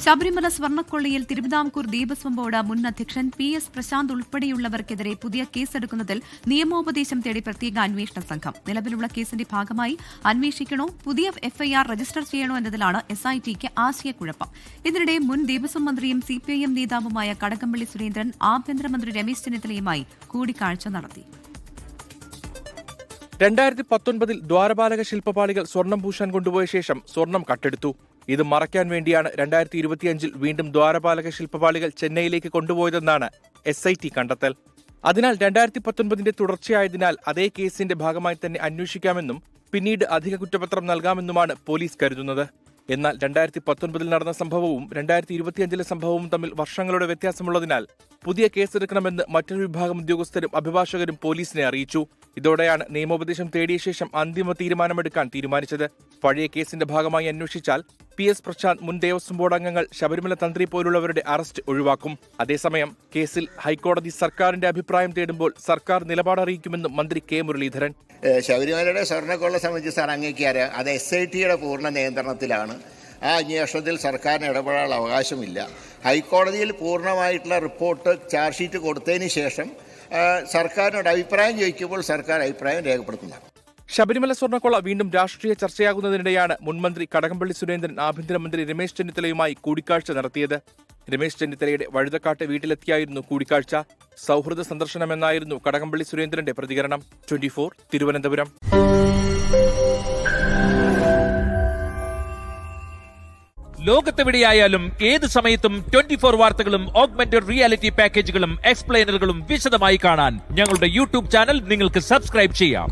Sabarimala സ്വർണ്ണക്കൊള്ളയിൽ Thiruvithamkoor Devaswom board മുൻ അധ്യക്ഷൻ PS Prashant ഉൾപ്പെടെയുള്ളവർക്കെതിരെ പുതിയ കേസെടുക്കുന്നതിൽ നിയമോപദേശം തേടി പ്രത്യേക അന്വേഷണ സംഘം. നിലവിലുള്ള കേസിന്റെ ഭാഗമായി അന്വേഷിക്കണോ, പുതിയ FIR രജിസ്റ്റർ ചെയ്യണോ എന്നതിലാണ് SITക്ക് ആശയക്കുഴപ്പം. ഇതിനിടെ മുൻ ദേവസ്വം മന്ത്രിയും CPIM നേതാവുമായ കടകംപള്ളി സുരേന്ദ്രൻ ആഭ്യന്തരമന്ത്രി രമേശ് ചെന്നിത്തലയുമായി കൂടിക്കാഴ്ച നടത്തി. 2019 ദ്വാരപാലക ശില്പപാളികൾ സ്വർണം പൂശാൻ കൊണ്ടുപോയ ശേഷം സ്വർണം കട്ടെടുത്തു. ഇത് മറയ്ക്കാൻ വേണ്ടിയാണ് 2025 വീണ്ടും ദ്വാരപാലക ശില്പപാളികൾ ചെന്നൈയിലേക്ക് കൊണ്ടുപോയതെന്നാണ് SIT കണ്ടെത്തൽ. അതിനാൽ 2019 തുടർച്ചയായതിനാൽ അതേ കേസിന്റെ ഭാഗമായി തന്നെ അന്വേഷിക്കാമെന്നും പിന്നീട് അധിക കുറ്റപത്രം നൽകാമെന്നുമാണ് പോലീസ് കരുതുന്നത്. എന്നാൽ 2019 നടന്ന സംഭവവും 2025 സംഭവവും തമ്മിൽ വർഷങ്ങളുടെ വ്യത്യാസമുള്ളതിനാൽ പുതിയ കേസെടുക്കണമെന്ന് മറ്റൊരു വിഭാഗം ഉദ്യോഗസ്ഥരും അഭിഭാഷകരും പോലീസിനെ അറിയിച്ചു. ഇതോടെയാണ് നിയമോപദേശം തേടിയ ശേഷം അന്തിമ തീരുമാനമെടുക്കാൻ തീരുമാനിച്ചത്. പഴയ കേസിന്റെ ഭാഗമായി അന്വേഷിച്ചാൽ PS പ്രശാന്ത്, മുൻ ദേവസ്വം ബോർഡ് അംഗങ്ങൾ, ശബരിമല തന്ത്രി പോലുള്ളവരുടെ അറസ്റ്റ് ഒഴിവാക്കും. അതേസമയം കേസിൽ ഹൈക്കോടതി സർക്കാരിന്റെ അഭിപ്രായം തേടുമ്പോൾ സർക്കാർ നിലപാടറിയിക്കുമെന്നും മന്ത്രി K മുരളീധരൻ. ശബരിമലയുടെ സ്വർണ്ണക്കൊള്ള സംബന്ധിച്ച് സാർ അംഗീകരിക്കാറ് അത് SITയുടെ പൂർണ്ണ നിയന്ത്രണത്തിലാണ്. ആ അന്വേഷണത്തിൽ സർക്കാരിന് ഇടപെടാനുള്ള അവകാശമില്ല. ഹൈക്കോടതിയിൽ പൂർണ്ണമായിട്ടുള്ള റിപ്പോർട്ട് ചാർജ് ഷീറ്റ് കൊടുത്തതിന് ശേഷം സർക്കാരിനോട് അഭിപ്രായം ചോദിക്കുമ്പോൾ സർക്കാർ അഭിപ്രായം രേഖപ്പെടുത്തുന്നതാണ്. ശബരിമല സ്വർണ്ണക്കൊള്ള വീണ്ടും രാഷ്ട്രീയ ചർച്ചയാകുന്നതിനിടെയാണ് മുൻമന്ത്രി കടകംപള്ളി സുരേന്ദ്രൻ ആഭ്യന്തരമന്ത്രി രമേശ് ചെന്നിത്തലയുമായി കൂടിക്കാഴ്ച നടത്തിയത്. രമേശ് ചെന്നിത്തലയുടെ വഴുതക്കാട്ട് വീട്ടിലെത്തിയായിരുന്നു കൂടിക്കാഴ്ച. സൗഹൃദ സന്ദർശനമെന്നായിരുന്നു കടകംപള്ളി സുരേന്ദ്രന്റെ പ്രതികരണം. 24 തിരുവനന്തപുരം. ലോകത്തെവിടെയായാലും ഏത് സമയത്തും 24 വാർത്തകളും ഓഗ്മെന്റഡ് റിയാലിറ്റി പാക്കേജുകളും എക്സ്പ്ലെയിനറുകളും വിശദമായി കാണാൻ ഞങ്ങളുടെ YouTube ചാനൽ നിങ്ങൾക്ക് സബ്സ്ക്രൈബ് ചെയ്യാം.